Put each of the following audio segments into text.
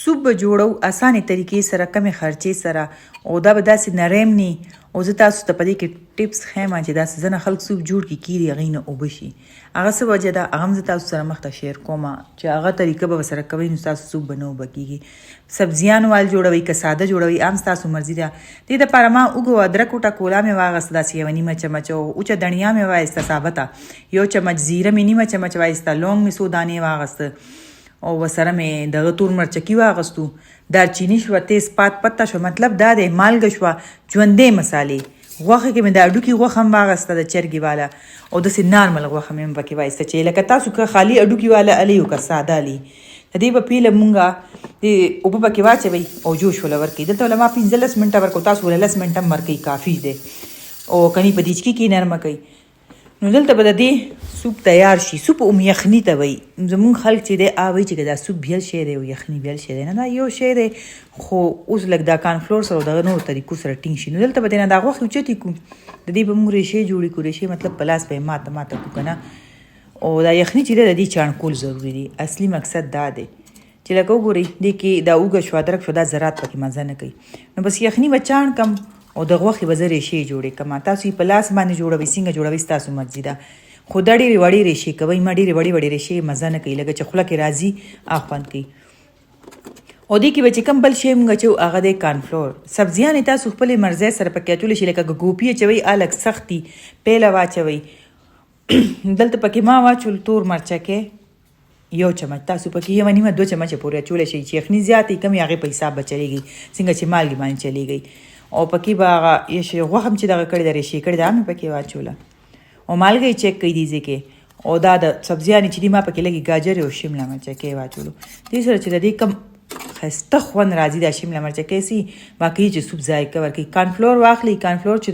سوپ به جوړو اسانې طریقې سره، کمې خرچې سره، او دا به داسې نرم نی. او زه تاسو ته په دې کې ټیپس ښیم چې داسې ځنه خلک سوپ جوړ کړي کیري هغې نه اوبه شي. هغه څه وجه ده هغه هم زه تاسو سره مخته شیر کوم چې هغه طریقه به ورسره کوئ نو ستاسو سوپ به نه اوبه کېږي. سبزیانو وال جوړوئ که ساده جوړوئ هم ستاسو مرضي ده. دې دپاره ما اوږه ادرک و ټکولا مې واخیسته داسې یوه نیمه چمچ، او اوچه دڼیا مې وایسته ثابته، یو چمچ زیره مې نیمه چمچ وایسته، لونګ مې څو دانې واخیسته، او ورسره مې دغه تور مرچکي واخیستو، دارچیني شوه، تیز پات پته شوه، مطلب دا دی مالګه شوه، ژوندۍ مسالې. غوښه کې مې د اډوکي غوښه هم واخیسته د چرګې والا، او داسې نارمل غوښه مې هم پکې وایسته چې لکه تاسو که خالي اډوکي والا الئ او که ساده الئ. د دې به پیله مونږه د اوبه پکې واچوئ او جوش وله ورکوئ. دلته وله ما 15 منټه ورکړو، تاسو وله 10 منټه هم ورکوئ کافي دی، او کني په دیچکي کې نرمه کوئ. نو دلته به د دې سوپ تیار شي. سوپ ام یخني ته وایي. زمونږ خلک چې دی وایي چې دا سوپ بیل شی دی او یخني بیل شی دی. نه دا یو شی دی، خو اوس لږ دا کانفلور سره او دغه نورو طریقو سره ټینګ شي. نو دلته به دې نه دا غوښې اوچتې کړو، د دې به مونږ ریشې جوړې کړو، ریشې مطلب په لاس به یې ماته کړو که نه. او دا یخني چې دی د دې چاڼکول ضروري دی. اصلي مقصد دا دی چې لکه وګورئ دې کې دا اوږه شوه، ادرک شوه، دا ذرات پکې مزه نه کوي. نو بس یخني به چاڼ کم او د غوښې به زه ریشې جوړې کړم. تاسو یې په لاس باندې جوړوئ، څنګه جوړوئ ستاسو مرضي ده، خو دا ډېرې وړې ریشې کوئ. ما ډېرې وړې ریشې مزه نه کوي، لکه چې خوله کې راځي هغه خوند کوي. او دې کې به چې کوم بل شی مونږ اچوو هغه دی کانفلور. سبزیانې تاسو خپلې مرضۍ سره پکې اچولی شي، لکه ګوپي اچوئ الګ سختي، پیله واچوئ. دلته پکې ما واچول تور مرچکې یو چمچ، تاسو پکې یوه نیمه 2 چمچه پورې اچولی شئ چې یخني زیات وي کم یې هغې په حساب به چلیږي، څنګه چې مالګې باندې چلیږي. او پکې به هغه غوښه هم چې دغه کړې ده ریشې کړې ده هم مې پکې واچوله، او مالګه یې چیک کړئ دې ځای کې. او دا د سبزیانې چې دي ما پکې لږې ګاجرې او شمله مرچکې واچولو. دې سره چې د دې کم ښایسته خوند راځي دا شمله مرچکې سي واقعي چې سوپ ذایقه ورکوي. کانفلور واخلئ. کانفلور چې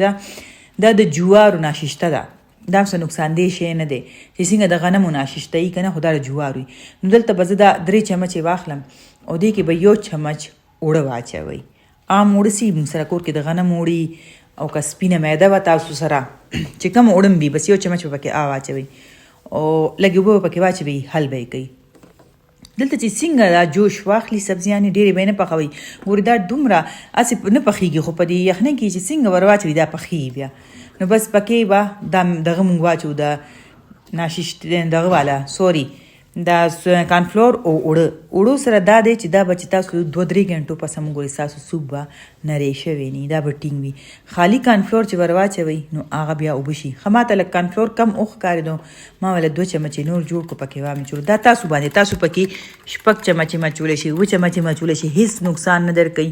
دا د جوارو ناششته ده، دا هم څه نقصان دې شی نه دی چې څنګه د غنمو ناششته وي که نه، خو دا د جوارو وي. نو دلته به زه دا 3 چمچې واخلم، او دې کې به 1 چمچ اوړه واچوئ. عام اوړه سي موږ سره کور کې د غنم اوړي، او که سپینه میده وه تاسو سره چې کوم اوړه وي بس 1 چمچ به پکې واچوئ، او لږې اوبه به پکې واچوئ، حل به یې کوئ. دلته چې څنګه دا جوش واخلي سبزیانې ډېرې به یې نه پخوئ. ګورې دا دومره هسې نه پخېږي، خو په دې یخنۍ کې چې څنګه ور واچوي دا پخېږي بیا. نو بس پکې به دا دغه مونږ واچو د ناششت دغه والا دا کانفلور او اوړو سره دا دی چې دا به چې تاسو 2-3 غنټو پس هم ګورئ ستاسو سوپ به نری شوی نی، دا به ټینګ وي. خالي کانفلور چې ور واچوئ نو هغه بیا اوبه شي. ښه ماته لږ کانفلور کم وښکارېدو، ما وله 2 چمچې نور جوړ کړو پکې واچولو. دا تاسو باندې، تاسو پکې 6 چمچې اچولی شي، 7 چمچې اچولی شي، هېڅ نقصان نه در کوي.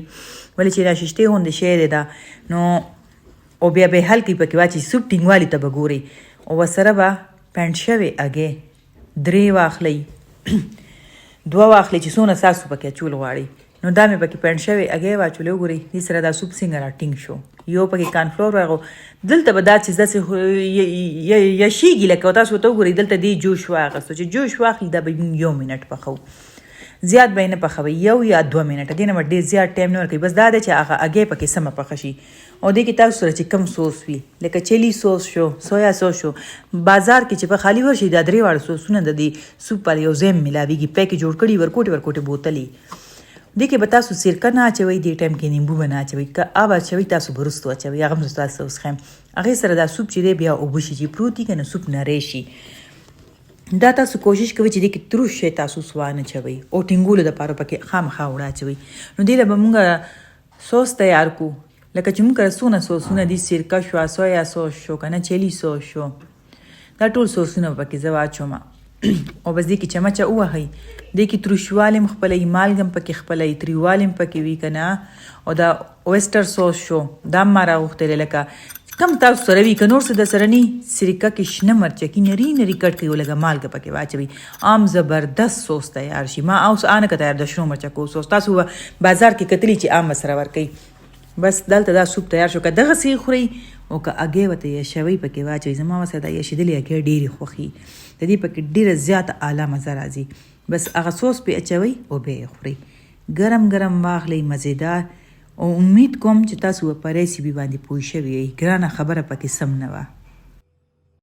ولې چې ناششتې غوندې شی دی دا، نو او بیا به حل کوي پکې واچي. سوپ ټینګوالي ته به ګورئ، او ورسره به پینډ شوې هګۍ 3 واخلئ، 2 واخلئ چې څونه تاسو پکې اچول غواړئ. نو دا مې پکې پینډ شوې هګۍ واچولې. وګورئ دې سره دا سوپ څنګه را ټینګ شو. یو پکې کانفلور راغو. دلته به دا چې داسې یشیږي، لکه تاسو ورته وګورئ دلته دې جوش واخیستو. چې جوش واخلي دا به 1 منټ پخوو، زیات به یې نه پخوئ، 1 یا 2 منټه، دې نه به ډېر زیات ټایم نه ورکوئ. بس دا دی چې هغه هګۍ پکې سمه پخه شي. او دې کې تاسو سره چې کم سوس وي، لکه چلی سوس شو، سویا سوس شو، بازار کې چې په خالي ورشي دا 3 واړه سوسونه د دې سوپ پر یو ځای ملاویږي، پیکې جوړ کړي ورکوټې بوتلې. دې کې به تاسو سرکه نه اچوئ، دې ټایم کې نیمبو به نه اچوئ، که آب اچوئ تاسو به وروستو اچوئ، هغه هم زه تاسو وڅښم. هغې سره دا سوپ چې دی بیا اوبه شي، چې پروت وي که نه سوپ نری شي. دا تاسو کوشش کوئ چې دې کې تروش شی تاسو سوانه اچوئ، او ټینګولو دپاره پکې خامخا اوړه اچوئ. نو دې له به مونږ سوس تیار کړو، لکه چې مونږ کره څونه سوسونه دي، سرکه شوه، سویا سوس شو که نه، چلی سوس شو، دا ټول سوسونه به پکې زه واچوم. او بس دې کې چمچه ووهئ. دې کې تروشوالی هم خپلوي، مالګه هم پکې خپلوي، تریوالی هم پکې وي که نه. او دا اویسټر سوس شو، دا هم ما راغوښتلی، لکه کم تاسو سره وي. که نور څه د سره ني، سرکه کې شنه مرچکي نري کټ کړئ، او لږه مالګه پکې واچوئ، عام زبردست سوس تیار شي. ما اوس آنکه تیار د شنو مرچکو سوس، تاسو بازار کې کتلی چې عام سره ورکوئ. بس دلته دا سوپ تیار شو. که دغسې خورئ او که هګۍ ورته یشوئ پکې واچوئ. زما ورسره دا یشېدلې هګۍ ډېرې خوښي، د دې پکې ډېره زیاته اعلی مزه راځي. بس هغه سوس پې اچوئ او بیا یې خورئ. ګرم واخلئ، مزېدار. او امید کوم چې تاسو په ریسیپي باندې پوه شوي یئ. ګرانه خبره پکې سم نه وه.